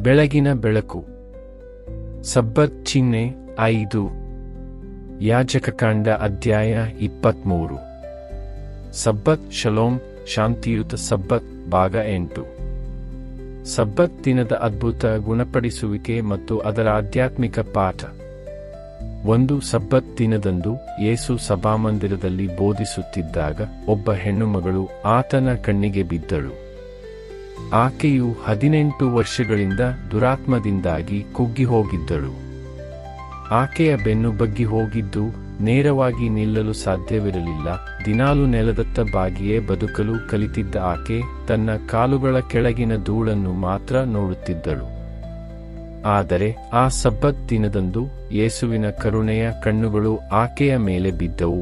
ಬೆಳಗಿನ ಬೆಳಕು. ಸಬ್ಬತ್ ಚಿಹ್ನೆ 5. ಯಾಜಕಕಾಂಡ ಅಧ್ಯಾಯ 23. ಸಬ್ಬತ್ ಶಲೋಮ್, ಶಾಂತಿಯುತ ಸಬ್ಬತ್ ಭಾಗ 8. ಸಬ್ಬತ್ ದಿನದ ಅದ್ಭುತ ಗುಣಪಡಿಸುವಿಕೆ ಮತ್ತು ಅದರ ಆಧ್ಯಾತ್ಮಿಕ ಪಾಠ. 1. ಸಬ್ಬತ್ ದಿನದಂದು ಯೇಸು ಸಭಾಮಂದಿರದಲ್ಲಿ ಬೋಧಿಸುತ್ತಿದ್ದಾಗ ಒಬ್ಬ ಹೆಣ್ಣುಮಗಳು ಆತನ ಕಣ್ಣಿಗೆ ಬಿದ್ದಳು. ಆಕೆಯು 18 ವರ್ಷಗಳಿಂದ ದುರಾತ್ಮದಿಂದಾಗಿ ಕುಗ್ಗಿ ಹೋಗಿದ್ದಳು. ಆಕೆಯ ಬೆನ್ನು ಬಗ್ಗಿ ಹೋಗಿದ್ದು ನೇರವಾಗಿ ನಿಲ್ಲಲು ಸಾಧ್ಯವಿರಲಿಲ್ಲ. ದಿನಾಲು ನೆಲದತ್ತ ಬಾಗಿಯೇ ಬದುಕಲು ಕಲಿತಿದ್ದ ಆಕೆ ತನ್ನ ಕಾಲುಗಳ ಕೆಳಗಿನ ಧೂಳನ್ನು ಮಾತ್ರ ನೋಡುತ್ತಿದ್ದಳು. ಆದರೆ ಆ ಸಬ್ಬತ್ ದಿನದಂದು ಯೇಸುವಿನ ಕರುಣೆಯ ಕಣ್ಣುಗಳು ಆಕೆಯ ಮೇಲೆ ಬಿದ್ದವು.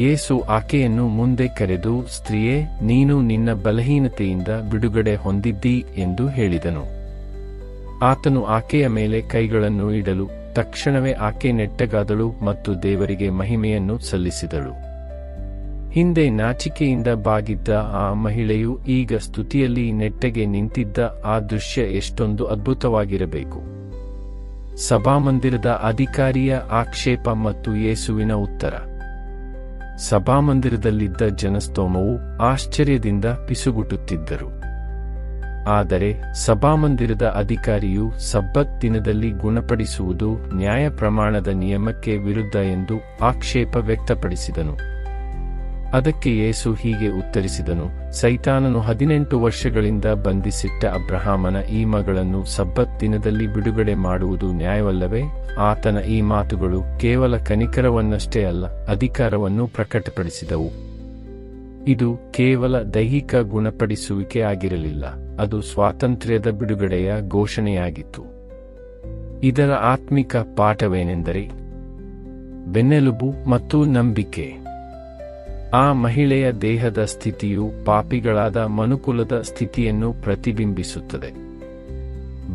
ಯೇಸು ಆಕೆಯನ್ನು ಮುಂದೆ ಕರೆದು, ಸ್ತ್ರೀಯೇ, ನೀನು ನಿನ್ನ ಬಲಹೀನತೆಯಿಂದ ಬಿಡುಗಡೆ ಹೊಂದಿದ್ದೀ ಎಂದು ಹೇಳಿದನು. ಆತನು ಆಕೆಯ ಮೇಲೆ ಕೈಗಳನ್ನು ಇಡಲು ತಕ್ಷಣವೇ ಆಕೆ ನೆಟ್ಟಗಾದಳು ಮತ್ತು ದೇವರಿಗೆ ಮಹಿಮೆಯನ್ನು ಸಲ್ಲಿಸಿದಳು. ಹಿಂದೆ ನಾಚಿಕೆಯಿಂದ ಬಾಗಿದ್ದ ಆ ಮಹಿಳೆಯು ಈಗ ಸ್ತುತಿಯಲ್ಲಿ ನೆಟ್ಟಗೆ ನಿಂತಿದ್ದ ಆ ದೃಶ್ಯ ಎಷ್ಟೊಂದು ಅದ್ಭುತವಾಗಿರಬೇಕು. ಸಭಾಮಂದಿರದ ಅಧಿಕಾರಿಯ ಆಕ್ಷೇಪ ಮತ್ತು ಯೇಸುವಿನ ಉತ್ತರ. ಸಭಾಮಂದಿರದಲ್ಲಿದ್ದ ಜನಸ್ತೋಮವು ಆಶ್ಚರ್ಯದಿಂದ ಪಿಸುಗುಟ್ಟುತ್ತಿದ್ದರು. ಆದರೆ ಸಭಾಮಂದಿರದ ಅಧಿಕಾರಿಯು ಸಬ್ಬತ್ ದಿನದಲ್ಲಿ ಗುಣಪಡಿಸುವುದು ನ್ಯಾಯ ಪ್ರಮಾಣದ ನಿಯಮಕ್ಕೆ ವಿರುದ್ಧ ಎಂದು ಆಕ್ಷೇಪ ವ್ಯಕ್ತಪಡಿಸಿದನು. ಅದಕ್ಕೆ ಯೇಸು ಹೀಗೆ ಉತ್ತರಿಸಿದನು, ಸೈತಾನನು 18 ವರ್ಷಗಳಿಂದ ಬಂಧಿಸಿಟ್ಟ ಅಬ್ರಹಾಮನ ಈ ಮಗಳನ್ನು ಸಬ್ಬತ್ ದಿನದಲ್ಲಿ ಬಿಡುಗಡೆ ಮಾಡುವುದು ನ್ಯಾಯವಲ್ಲವೇ? ಆತನ ಈ ಮಾತುಗಳು ಕೇವಲ ಕನಿಕರವನ್ನಷ್ಟೇ ಅಲ್ಲ, ಅಧಿಕಾರವನ್ನು ಪ್ರಕಟಪಡಿಸಿದವು. ಇದು ಕೇವಲ ದೈಹಿಕ ಗುಣಪಡಿಸುವಿಕೆ ಆಗಿರಲಿಲ್ಲ, ಅದು ಸ್ವಾತಂತ್ರ್ಯದ ಬಿಡುಗಡೆಯ ಘೋಷಣೆಯಾಗಿತ್ತು. ಇದರ ಆತ್ಮಿಕ ಪಾಠವೇನೆಂದರೆ ಬೆನ್ನೆಲುಬು ಮತ್ತು ನಂಬಿಕೆ. ಆ ಮಹಿಳೆಯ ದೇಹದ ಸ್ಥಿತಿಯು ಪಾಪಿಗಳಾದ ಮನುಕುಲದ ಸ್ಥಿತಿಯನ್ನು ಪ್ರತಿಬಿಂಬಿಸುತ್ತದೆ.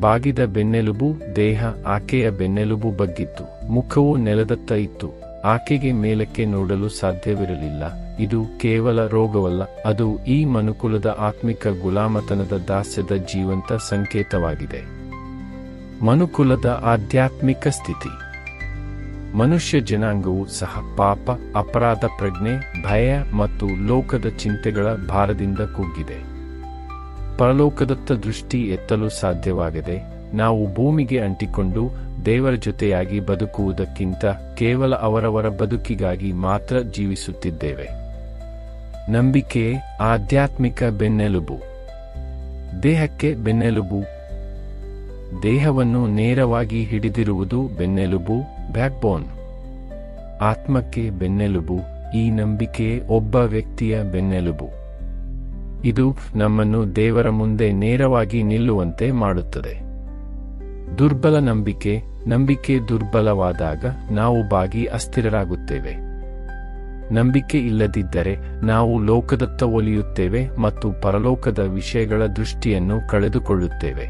ಬಾಗಿದ ಬೆನ್ನೆಲುಬು ದೇಹ. ಆಕೆಯ ಬೆನ್ನೆಲುಬು ಬಗ್ಗಿತ್ತು, ಮುಖವು ನೆಲದತ್ತ ಇತ್ತು. ಆಕೆಗೆ ಮೇಲಕ್ಕೆ ನೋಡಲು ಸಾಧ್ಯವಿರಲಿಲ್ಲ. ಇದು ಕೇವಲ ರೋಗವಲ್ಲ, ಅದು ಈ ಮನುಕುಲದ ಆತ್ಮಿಕ ಗುಲಾಮತನದ ದಾಸ್ಯದ ಜೀವಂತ ಸಂಕೇತವಾಗಿದೆ. ಮನುಕುಲದ ಆಧ್ಯಾತ್ಮಿಕ ಸ್ಥಿತಿ. ಮನುಷ್ಯ ಜನಾಂಗವು ಸಹ ಪಾಪ, ಅಪರಾಧ ಪ್ರಜ್ಞೆ, ಭಯ ಮತ್ತು ಲೋಕದ ಚಿಂತೆಗಳ ಭಾರದಿಂದ ಕುಗ್ಗಿದೆ. ಪರಲೋಕದತ್ತ ದೃಷ್ಟಿ ಎತ್ತಲು ಸಾಧ್ಯವಾಗದೆ ನಾವು ಭೂಮಿಗೆ ಅಂಟಿಕೊಂಡು ದೇವರ ಜೊತೆಯಾಗಿ ಬದುಕುವುದಕ್ಕಿಂತ ಕೇವಲ ಅವರವರ ಬದುಕಿಗಾಗಿ ಮಾತ್ರ ಜೀವಿಸುತ್ತಿದ್ದೇವೆ. ನಂಬಿಕೆಯೇ ಆಧ್ಯಾತ್ಮಿಕ ಬೆನ್ನೆಲುಬು. ದೇಹಕ್ಕೆ ಬೆನ್ನೆಲುಬು. ದೇಹವನ್ನು ನೇರವಾಗಿ ಹಿಡಿದಿರುವುದು ಬೆನ್ನೆಲುಬು, ಬ್ಯಾಕ್ಬೋನ್. ಆತ್ಮಕ್ಕೆ ಬೆನ್ನೆಲುಬು. ಈ ನಂಬಿಕೆಯೇ ಒಬ್ಬ ವ್ಯಕ್ತಿಯ ಬೆನ್ನೆಲುಬು. ಇದು ನಮ್ಮನ್ನು ದೇವರ ಮುಂದೆ ನೇರವಾಗಿ ನಿಲ್ಲುವಂತೆ ಮಾಡುತ್ತದೆ. ದುರ್ಬಲ ನಂಬಿಕೆ. ನಂಬಿಕೆ ದುರ್ಬಲವಾದಾಗ ನಾವು ಬಾಗಿ ಅಸ್ಥಿರರಾಗುತ್ತೇವೆ. ನಂಬಿಕೆ ಇಲ್ಲದಿದ್ದರೆ ನಾವು ಲೋಕದತ್ತ ಒಲಿಯುತ್ತೇವೆ ಮತ್ತು ಪರಲೋಕದ ವಿಷಯಗಳ ದೃಷ್ಟಿಯನ್ನು ಕಳೆದುಕೊಳ್ಳುತ್ತೇವೆ.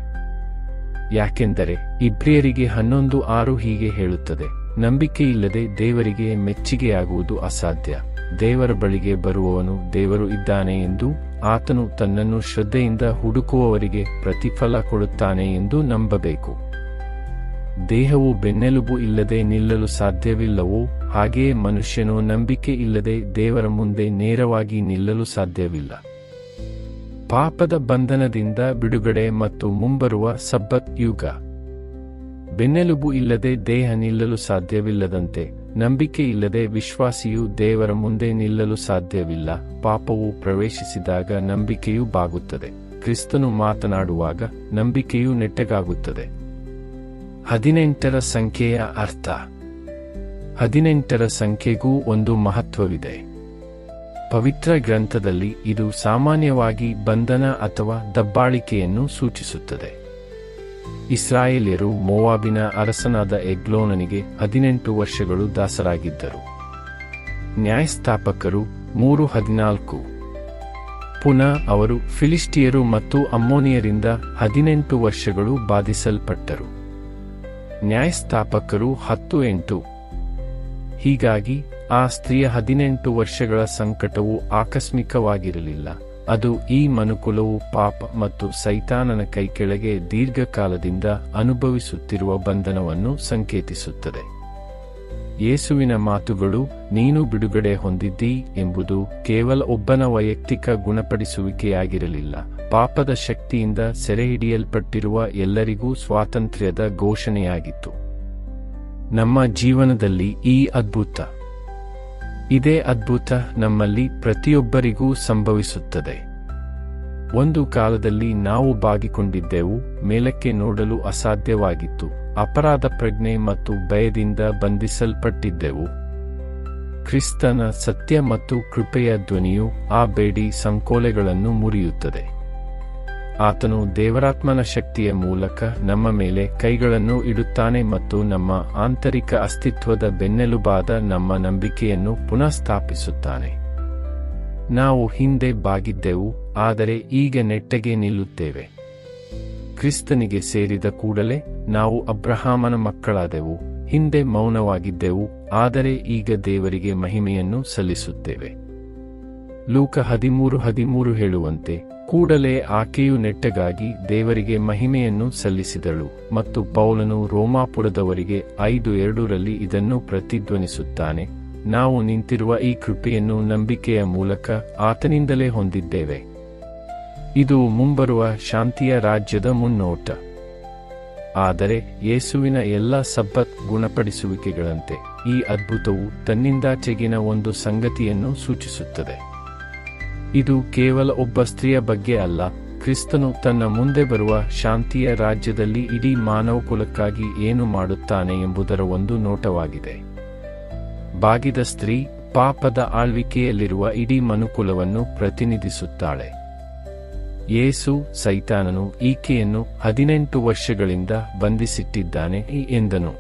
ಯಾಕೆಂದರೆ ಇಬ್ರಿಯರಿಗೆ 11:6 ಹೀಗೆ ಹೇಳುತ್ತದೆ, ನಂಬಿಕೆಯಿಲ್ಲದೆ ದೇವರಿಗೆ ಮೆಚ್ಚಿಗೆಯಾಗುವುದು ಅಸಾಧ್ಯ. ದೇವರ ಬಳಿಗೆ ಬರುವವನು ದೇವರು ಇದ್ದಾನೆ ಎಂದು, ಆತನು ತನ್ನನ್ನು ಶ್ರದ್ಧೆಯಿಂದ ಹುಡುಕುವವರಿಗೆ ಪ್ರತಿಫಲ ಕೊಡುತ್ತಾನೆ ಎಂದು ನಂಬಬೇಕು. ದೇಹವು ಬೆನ್ನೆಲುಬು ಇಲ್ಲದೆ ನಿಲ್ಲಲು ಸಾಧ್ಯವಿಲ್ಲವೋ ಹಾಗೆಯೇ ಮನುಷ್ಯನು ನಂಬಿಕೆ ಇಲ್ಲದೆ ದೇವರ ಮುಂದೆ ನೇರವಾಗಿ ನಿಲ್ಲಲು ಸಾಧ್ಯವಿಲ್ಲ. ಪಾಪದ ಬಂಧನದಿಂದ ಬಿಡುಗಡೆ ಮತ್ತು ಮುಂಬರುವ ಸಬ್ಬತ್ ಯುಗ. ಬೆನ್ನೆಲುಬು ಇಲ್ಲದೆ ದೇಹ ನಿಲ್ಲಲು ಸಾಧ್ಯವಿಲ್ಲದಂತೆ ನಂಬಿಕೆ ಇಲ್ಲದೆ ವಿಶ್ವಾಸಿಯು ದೇವರ ಮುಂದೆ ನಿಲ್ಲಲು ಸಾಧ್ಯವಿಲ್ಲ. ಪಾಪವು ಪ್ರವೇಶಿಸಿದಾಗ ನಂಬಿಕೆಯು ಬಾಗುತ್ತದೆ. ಕ್ರಿಸ್ತನು ಮಾತನಾಡುವಾಗ ನಂಬಿಕೆಯು ನೆಟ್ಟಗಾಗುತ್ತದೆ. 18ರ ಸಂಖ್ಯೆಯ ಅರ್ಥ. 18ರ ಸಂಖ್ಯೆಗೂ ಒಂದು ಮಹತ್ವವಿದೆ. ಪವಿತ್ರ ಗ್ರಂಥದಲ್ಲಿ ಇದು ಸಾಮಾನ್ಯವಾಗಿ ಬಂಧನ ಅಥವಾ ದಬ್ಬಾಳಿಕೆಯನ್ನು ಸೂಚಿಸುತ್ತದೆ. ಇಸ್ರಾಯೇಲ್ಯರು ಮೋವಾಬಿನ ಅರಸನಾದ ಎಗ್ಲೋನನಿಗೆ 18 ವರ್ಷಗಳು ದಾಸರಾಗಿದ್ದರು. ನ್ಯಾಯಸ್ಥಾಪಕರು 3:14. ಪುನಃ ಅವರು ಫಿಲಿಷ್ಟಿಯರು ಮತ್ತು ಅಮ್ಮೋನಿಯರಿಂದ 18 ವರ್ಷಗಳು ಬಾಧಿಸಲ್ಪಟ್ಟರು. ನ್ಯಾಯಸ್ಥಾಪಕರು 10:8. ಹೀಗಾಗಿ ಆ ಸ್ತ್ರೀಯ 18 ವರ್ಷಗಳ ಸಂಕಟವು ಆಕಸ್ಮಿಕವಾಗಿರಲಿಲ್ಲ, ಅದು ಈ ಮನುಕುಲವು ಪಾಪ ಮತ್ತು ಸೈತಾನನ ಕೈಕೆಳಗೆ ದೀರ್ಘಕಾಲದಿಂದ ಅನುಭವಿಸುತ್ತಿರುವ ಬಂಧನವನ್ನು ಸಂಕೇತಿಸುತ್ತದೆ. ಯೇಸುವಿನ ಮಾತುಗಳು ನೀನು ಬಿಡುಗಡೆ ಹೊಂದಿದ್ದೀ ಎಂಬುದು ಕೇವಲ ಒಬ್ಬನ ವೈಯಕ್ತಿಕ ಗುಣಪಡಿಸುವಿಕೆಯಾಗಿರಲಿಲ್ಲ, ಪಾಪದ ಶಕ್ತಿಯಿಂದ ಸೆರೆಹಿಡಿಯಲ್ಪಟ್ಟಿರುವ ಎಲ್ಲರಿಗೂ ಸ್ವಾತಂತ್ರ್ಯದ ಘೋಷಣೆಯಾಗಿತ್ತು. ನಮ್ಮ ಜೀವನದಲ್ಲಿ ಇದೇ ಅದ್ಭುತ ನಮ್ಮಲ್ಲಿ ಪ್ರತಿಯೊಬ್ಬರಿಗೂ ಸಂಭವಿಸುತ್ತದೆ. ಒಂದು ಕಾಲದಲ್ಲಿ ನಾವು ಬಾಗಿಕೊಂಡಿದ್ದೆವು, ಮೇಲಕ್ಕೆ ನೋಡಲು ಅಸಾಧ್ಯವಾಗಿತ್ತು, ಅಪರಾಧ ಪ್ರಜ್ಞೆ ಮತ್ತು ಭಯದಿಂದ ಬಂಧಿಸಲ್ಪಟ್ಟಿದ್ದೆವು. ಕ್ರಿಸ್ತನ ಸತ್ಯ ಮತ್ತು ಕೃಪೆಯ ಧ್ವನಿಯು ಆ ಬೇಡಿ ಸಂಕೋಲೆಗಳನ್ನು ಮುರಿಯುತ್ತದೆ. ಆತನು ದೇವರಾತ್ಮನ ಶಕ್ತಿಯ ಮೂಲಕ ನಮ್ಮ ಮೇಲೆ ಕೈಗಳನ್ನು ಇಡುತ್ತಾನೆ ಮತ್ತು ನಮ್ಮ ಆಂತರಿಕ ಅಸ್ತಿತ್ವದ ಬೆನ್ನೆಲುಬಾದ ನಮ್ಮ ನಂಬಿಕೆಯನ್ನು ಪುನಃ ಸ್ಥಾಪಿಸುತ್ತಾನೆ. ನಾವು ಹಿಂದೆ ಬಾಗಿದ್ದೆವು, ಆದರೆ ಈಗ ನೆಟ್ಟಗೆ ನಿಲ್ಲುತ್ತೇವೆ. ಕ್ರಿಸ್ತನಿಗೆ ಸೇರಿದ ಕೂಡಲೇ ನಾವು ಅಬ್ರಹಾಮನ ಮಕ್ಕಳಾದೆವು. ಹಿಂದೆ ಮೌನವಾಗಿದ್ದೆವು, ಆದರೆ ಈಗ ದೇವರಿಗೆ ಮಹಿಮೆಯನ್ನು ಸಲ್ಲಿಸುತ್ತೇವೆ. ಲೂಕ 13:13 ಹೇಳುವಂತೆ, ಕೂಡಲೇ ಆಕೆಯು ನೆಟ್ಟಗಾಗಿ ದೇವರಿಗೆ ಮಹಿಮೆಯನ್ನು ಸಲ್ಲಿಸಿದಳು. ಮತ್ತು ಪೌಲನು ರೋಮಾಪುರದವರಿಗೆ 5:2 ಇದನ್ನು ಪ್ರತಿಧ್ವನಿಸುತ್ತಾನೆ, ನಾವು ನಿಂತಿರುವ ಈ ಕೃಪೆಯನ್ನು ನಂಬಿಕೆಯ ಮೂಲಕ ಆತನಿಂದಲೇ ಹೊಂದಿದ್ದೇವೆ. ಇದು ಮುಂಬರುವ ಶಾಂತಿಯ ರಾಜ್ಯದ ಮುನ್ನೋಟ. ಆದರೆ ಯೇಸುವಿನ ಎಲ್ಲ ಸಬ್ಬತ್ ಗುಣಪಡಿಸುವಿಕೆಗಳಂತೆ ಈ ಅದ್ಭುತವು ತನ್ನಿಂದಾಚೆಗಿನ ಒಂದು ಸಂಗತಿಯನ್ನು ಸೂಚಿಸುತ್ತದೆ. ಇದು ಕೇವಲ ಒಬ್ಬ ಸ್ತ್ರೀಯ ಬಗ್ಗೆ ಅಲ್ಲ, ಕ್ರಿಸ್ತನು ತನ್ನ ಮುಂದೆ ಬರುವ ಶಾಂತಿಯ ರಾಜ್ಯದಲ್ಲಿ ಇಡೀ ಮಾನವಕುಲಕ್ಕಾಗಿ ಏನು ಮಾಡುತ್ತಾನೆ ಎಂಬುದರ ಒಂದು ನೋಟವಾಗಿದೆ. ಬಾಗಿದ ಸ್ತ್ರೀ ಪಾಪದ ಆಳ್ವಿಕೆಯಲ್ಲಿರುವ ಇಡೀ ಮನುಕುಲವನ್ನು ಪ್ರತಿನಿಧಿಸುತ್ತಾಳೆ. ಯೇಸು ಸೈತಾನನು ಈಕೆಯನ್ನು 18 ವರ್ಷಗಳಿಂದ ಬಂಧಿಸಿಟ್ಟಿದ್ದಾನೆ ಎಂದನು.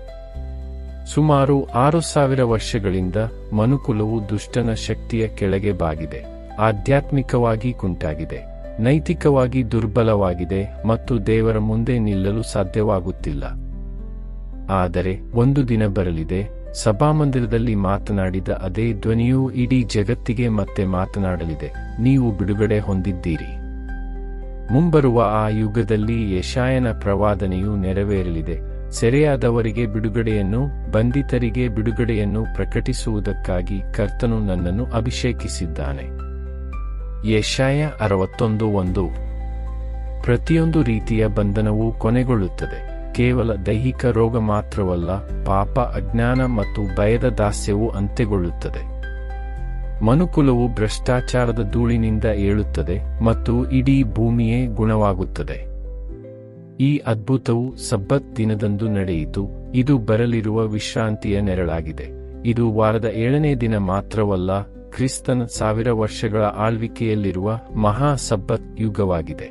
ಸುಮಾರು 6,000 ವರ್ಷಗಳಿಂದ ಮನುಕುಲವು ದುಷ್ಟನ ಶಕ್ತಿಯ ಕೆಳಗೆ ಬಾಗಿದೆ, ಆಧ್ಯಾತ್ಮಿಕವಾಗಿ ಕುಂಟಾಗಿದೆ, ನೈತಿಕವಾಗಿ ದುರ್ಬಲವಾಗಿದೆ ಮತ್ತು ದೇವರ ಮುಂದೆ ನಿಲ್ಲಲು ಸಾಧ್ಯವಾಗುತ್ತಿಲ್ಲ. ಆದರೆ ಒಂದು ದಿನ ಬರಲಿದೆ, ಸಭಾಮಂದಿರದಲ್ಲಿ ಮಾತನಾಡಿದ ಅದೇ ಧ್ವನಿಯು ಇಡೀ ಜಗತ್ತಿಗೆ ಮತ್ತೆ ಮಾತನಾಡಲಿದೆ, ನೀವು ಬಿಡುಗಡೆ ಹೊಂದಿದ್ದೀರಿ. ಮುಂಬರುವ ಆ ಯುಗದಲ್ಲಿ ಯೆಶಾಯನ ಪ್ರವಾದನೆಯು ನೆರವೇರಲಿದೆ. ಸೆರೆಯಾದವರಿಗೆ ಬಿಡುಗಡೆಯನ್ನು, ಬಂಧಿತರಿಗೆ ಬಿಡುಗಡೆಯನ್ನು ಪ್ರಕಟಿಸುವುದಕ್ಕಾಗಿ ಕರ್ತನು ನನ್ನನ್ನು ಅಭಿಷೇಕಿಸಿದ್ದಾನೆ. ಯೆಶಾಯ 61:1. ಪ್ರತಿಯೊಂದು ರೀತಿಯ ಬಂಧನವೂ ಕೊನೆಗೊಳ್ಳುತ್ತದೆ. ಕೇವಲ ದೈಹಿಕ ರೋಗ ಮಾತ್ರವಲ್ಲ, ಪಾಪ, ಅಜ್ಞಾನ ಮತ್ತು ಭಯದ ದಾಸ್ಯವು ಅಂತ್ಯಗೊಳ್ಳುತ್ತದೆ. ಮನುಕುಲವು ಭ್ರಷ್ಟಾಚಾರದ ಧೂಳಿನಿಂದ ಏಳುತ್ತದೆ ಮತ್ತು ಇಡೀ ಭೂಮಿಯೇ ಗುಣವಾಗುತ್ತದೆ. ಈ ಅದ್ಭುತವು ಸಬ್ಬತ್ ದಿನದಂದು ನಡೆಯಿತು. ಇದು ಬರಲಿರುವ ವಿಶ್ರಾಂತಿಯ ನೆರಳಾಗಿದೆ. ಇದು ವಾರದ 7ನೇ ದಿನ ಮಾತ್ರವಲ್ಲ, ಕ್ರಿಸ್ತನ 1000 ವರ್ಷಗಳ ಆಳ್ವಿಕೆಯಲ್ಲಿರುವ ಮಹಾ ಸಬ್ಬತ್ ಯುಗವಾಗಿದೆ.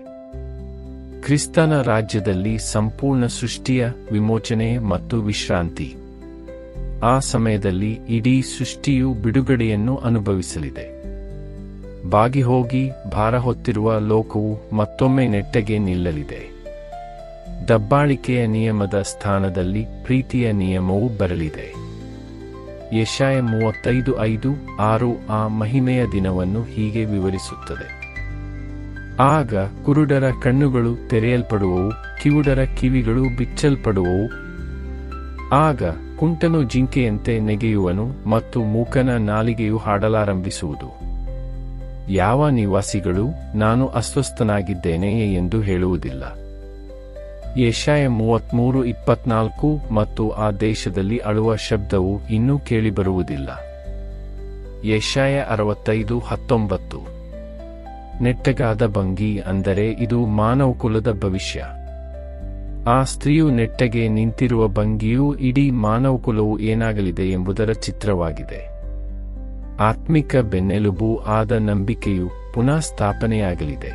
ಕ್ರಿಸ್ತನ ರಾಜ್ಯದಲ್ಲಿ ಸಂಪೂರ್ಣ ಸೃಷ್ಟಿಯ ವಿಮೋಚನೆ ಮತ್ತು ವಿಶ್ರಾಂತಿ. ಆ ಸಮಯದಲ್ಲಿ ಇಡೀ ಸೃಷ್ಟಿಯು ಬಿಡುಗಡೆಯನ್ನು ಅನುಭವಿಸಲಿದೆ. ಬಾಗಿಹೋಗಿ ಭಾರ ಹೊತ್ತಿರುವ ಲೋಕವು ಮತ್ತೊಮ್ಮೆ ನೆಟ್ಟಗೆ ನಿಲ್ಲಲಿದೆ. ದಬ್ಬಾಳಿಕೆಯ ನಿಯಮದ ಸ್ಥಾನದಲ್ಲಿ ಪ್ರೀತಿಯ ನಿಯಮವು ಬರಲಿದೆ. ಯೆಶಾಯ 35:5-6 ಆ ಮಹಿಮೆಯ ದಿನವನ್ನು ಹೀಗೆ ವಿವರಿಸುತ್ತದೆ. ಆಗ ಕುರುಡರ ಕಣ್ಣುಗಳು ತೆರೆಯಲ್ಪಡುವವು, ಕಿವುಡರ ಕಿವಿಗಳು ಬಿಚ್ಚಲ್ಪಡುವವು. ಆಗ ಕುಂಟನು ಜಿಂಕೆಯಂತೆ ನೆಗೆಯುವನು ಮತ್ತು ಮೂಕನ ನಾಲಿಗೆಯು ಹಾಡಲಾರಂಭಿಸುವುದು. ಯಾವ ನಿವಾಸಿಗಳು ನಾನು ಅಸ್ವಸ್ಥನಾಗಿದ್ದೇನೆ ಎಂದು ಹೇಳುವುದಿಲ್ಲ. ಯೆಶಾಯ 33:24 ಮತ್ತು ಆ ದೇಶದಲ್ಲಿ ಅಳುವ ಶಬ್ದವು ಇನ್ನೂ ಕೇಳಿಬರುವುದಿಲ್ಲ. ಯೆಶಾಯ 65:19. ನೆಟ್ಟಗಾದ ಭಂಗಿ ಅಂದರೆ ಇದು ಮಾನವಕುಲದ ಭವಿಷ್ಯ. ಆ ಸ್ತ್ರೀಯು ನೆಟ್ಟಗೆ ನಿಂತಿರುವ ಭಂಗಿಯು ಇಡೀ ಮಾನವಕುಲವು ಏನಾಗಲಿದೆ ಎಂಬುದರ ಚಿತ್ರವಾಗಿದೆ. ಆತ್ಮಿಕ ಬೆನ್ನೆಲುಬು ಆದ ನಂಬಿಕೆಯು ಪುನಃ ಸ್ಥಾಪನೆಯಾಗಲಿದೆ.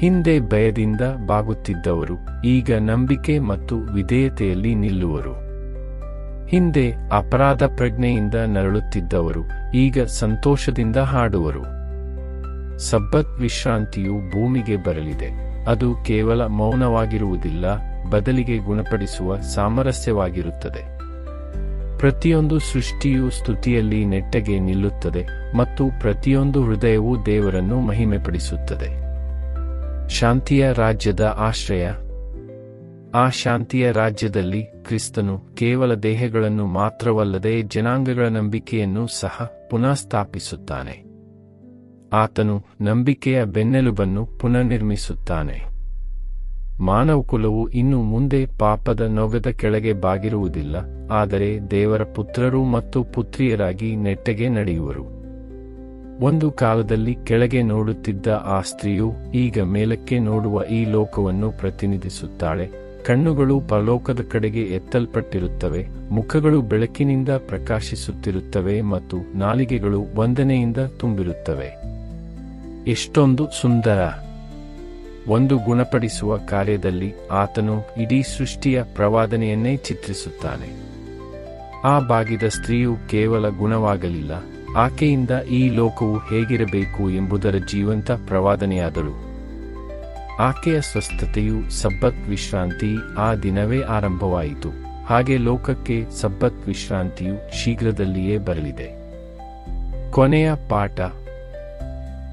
ಹಿಂದೆ ಭಯದಿಂದ ಬಾಗುತ್ತಿದ್ದವರು ಈಗ ನಂಬಿಕೆ ಮತ್ತು ವಿಧೇಯತೆಯಲ್ಲಿ ನಿಲ್ಲುವರು. ಹಿಂದೆ ಅಪರಾಧ ಪ್ರಜ್ಞೆಯಿಂದ ನರಳುತ್ತಿದ್ದವರು ಈಗ ಸಂತೋಷದಿಂದ ಹಾಡುವರು. ಸಬ್ಬತ್ ವಿಶ್ರಾಂತಿಯು ಭೂಮಿಗೆ ಬರಲಿದೆ. ಅದು ಕೇವಲ ಮೌನವಾಗಿರುವುದಿಲ್ಲ, ಬದಲಿಗೆ ಗುಣಪಡಿಸುವ ಸಾಮರಸ್ಯವಾಗಿರುತ್ತದೆ. ಪ್ರತಿಯೊಂದು ಸೃಷ್ಟಿಯು ಸ್ತುತಿಯಲ್ಲಿ ನೆಟ್ಟಗೆ ನಿಲ್ಲುತ್ತದೆ ಮತ್ತು ಪ್ರತಿಯೊಂದು ಹೃದಯವೂ ದೇವರನ್ನು ಮಹಿಮೆಪಡಿಸುತ್ತದೆ. ಶಾಂತಿಯ ರಾಜ್ಯದ ಆಶ್ರಯ. ಆ ಶಾಂತಿಯ ರಾಜ್ಯದಲ್ಲಿ ಕ್ರಿಸ್ತನು ಕೇವಲ ದೇಹಗಳನ್ನು ಮಾತ್ರವಲ್ಲದೆ ಜನಾಂಗಗಳ ನಂಬಿಕೆಯನ್ನು ಸಹ ಪುನಃಸ್ಥಾಪಿಸುತ್ತಾನೆ. ಆತನು ನಂಬಿಕೆಯ ಬೆನ್ನೆಲುಬನ್ನು ಪುನರ್ನಿರ್ಮಿಸುತ್ತಾನೆ. ಮಾನವಕುಲವು ಇನ್ನು ಮುಂದೆ ಪಾಪದ ನೊಗದ ಕೆಳಗೆ ಬಾಗಿರುವುದಿಲ್ಲ, ಆದರೆ ದೇವರ ಪುತ್ರರು ಮತ್ತು ಪುತ್ರಿಯರಾಗಿ ನೆಟ್ಟಗೆ ನಡೆಯುವರು. ಒಂದು ಕಾಲದಲ್ಲಿ ಕೆಳಗೆ ನೋಡುತ್ತಿದ್ದ ಆ ಸ್ತ್ರೀಯು ಈಗ ಮೇಲಕ್ಕೆ ನೋಡುವ ಈ ಲೋಕವನ್ನು ಪ್ರತಿನಿಧಿಸುತ್ತಾಳೆ. ಕಣ್ಣುಗಳು ಪರಲೋಕದ ಕಡೆಗೆ ಎತ್ತಲ್ಪಟ್ಟಿರುತ್ತವೆ, ಮುಖಗಳು ಬೆಳಕಿನಿಂದ ಪ್ರಕಾಶಿಸುತ್ತಿರುತ್ತವೆ ಮತ್ತು ನಾಲಿಗೆಗಳು ವಂದನೆಯಿಂದ ತುಂಬಿರುತ್ತವೆ. ಎಷ್ಟೊಂದು ಸುಂದರ! ಒಂದು ಗುಣಪಡಿಸುವ ಕಾರ್ಯದಲ್ಲಿ ಆತನು ಇಡೀ ಸೃಷ್ಟಿಯ ಪ್ರವಾದನೆಯನ್ನೇ ಚಿತ್ರಿಸುತ್ತಾನೆ. ಆ ಬಾಗಿದ ಸ್ತ್ರೀಯು ಕೇವಲ ಗುಣವಾಗಲಿಲ್ಲ, ಆಕೆಯಿಂದ ಈ ಲೋಕವು ಹೇಗಿರಬೇಕು ಎಂಬುದರ ಜೀವಂತ ಪ್ರವಾದನೆಯಾದಳು. ಆಕೆಯ ಸ್ವಸ್ಥತೆಯು ಸಬ್ಬತ್ ವಿಶ್ರಾಂತಿ ಆ ದಿನವೇ ಆರಂಭವಾಯಿತು. ಹಾಗೆ ಲೋಕಕ್ಕೆ ಸಬ್ಬತ್ ವಿಶ್ರಾಂತಿಯು ಶೀಘ್ರದಲ್ಲಿಯೇ ಬರಲಿದೆ. ಕೊನೆಯ ಪಾಠ.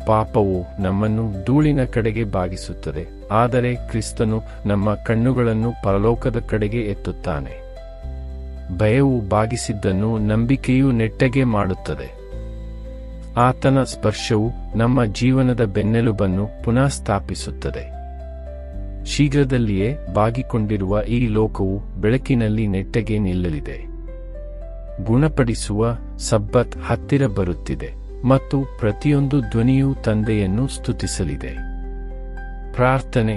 ಪಾಪವು ನಮ್ಮನ್ನು ಧೂಳಿನ ಕಡೆಗೆ ಬಾಗಿಸುತ್ತದೆ, ಆದರೆ ಕ್ರಿಸ್ತನು ನಮ್ಮ ಕಣ್ಣುಗಳನ್ನು ಪರಲೋಕದ ಕಡೆಗೆ ಎತ್ತುತ್ತಾನೆ. ಭಯವು ಬಾಗಿಸಿದ್ದನ್ನು ನಂಬಿಕೆಯು ನೆಟ್ಟಗೆ ಮಾಡುತ್ತದೆ. ಆತನ ಸ್ಪರ್ಶವು ನಮ್ಮ ಜೀವನದ ಬೆನ್ನೆಲುಬನ್ನು ಪುನಃ ಸ್ಥಾಪಿಸುತ್ತದೆ. ಶೀಘ್ರದಲ್ಲಿಯೇ ಬಾಗಿಕೊಂಡಿರುವ ಈ ಲೋಕವು ಬೆಳಕಿನಲ್ಲಿ ನೆಟ್ಟಗೆ ನಿಲ್ಲಲಿದೆ. ಗುಣಪಡಿಸುವ ಸಬ್ಬತ್ ಹತ್ತಿರ ಬರುತ್ತಿದೆ ಮತ್ತು ಪ್ರತಿಯೊಂದು ಧ್ವನಿಯೂ ತಂದೆಯನ್ನು ಸ್ತುತಿಸಲಿದೆ. ಪ್ರಾರ್ಥನೆ.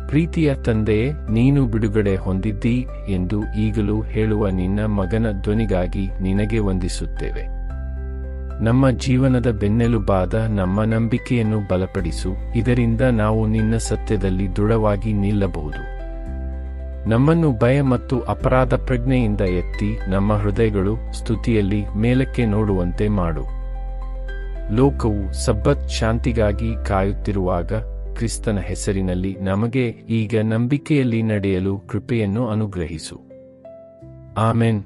ಪ್ರೀತಿಯ ತಂದೆಯೇ, ನೀನು ಬಿಡುಗಡೆ ಹೊಂದಿದ್ದೀ ಎಂದು ಈಗಲೂ ಹೇಳುವ ನಿನ್ನ ಮಗನ ಧ್ವನಿಗಾಗಿ ನಿನಗೆ ವಂದಿಸುತ್ತೇವೆ. ನಮ್ಮ ಜೀವನದ ಬೆನ್ನೆಲುಬಾದ ನಮ್ಮ ನಂಬಿಕೆಯನ್ನು ಬಲಪಡಿಸು, ಇದರಿಂದ ನಾವು ನಿನ್ನ ಸತ್ಯದಲ್ಲಿ ದೃಢವಾಗಿ ನಿಲ್ಲಬಹುದು. ನಮ್ಮನ್ನು ಭಯ ಮತ್ತು ಅಪರಾಧ ಪ್ರಜ್ಞೆಯಿಂದ ಎತ್ತಿ ನಮ್ಮ ಹೃದಯಗಳು ಸ್ತುತಿಯಲ್ಲಿ ಮೇಲಕ್ಕೆ ನೋಡುವಂತೆ ಮಾಡು. ಲೋಕವು ಸಬ್ಬತ್ ಶಾಂತಿಗಾಗಿ ಕಾಯುತ್ತಿರುವಾಗ ಕ್ರಿಸ್ತನ ಹೆಸರಿನಲ್ಲಿ ನಮಗೆ ಈಗ ನಂಬಿಕೆಯಲ್ಲಿ ನಡೆಯಲು ಕೃಪೆಯನ್ನು ಅನುಗ್ರಹಿಸು. ಆಮೆನ್.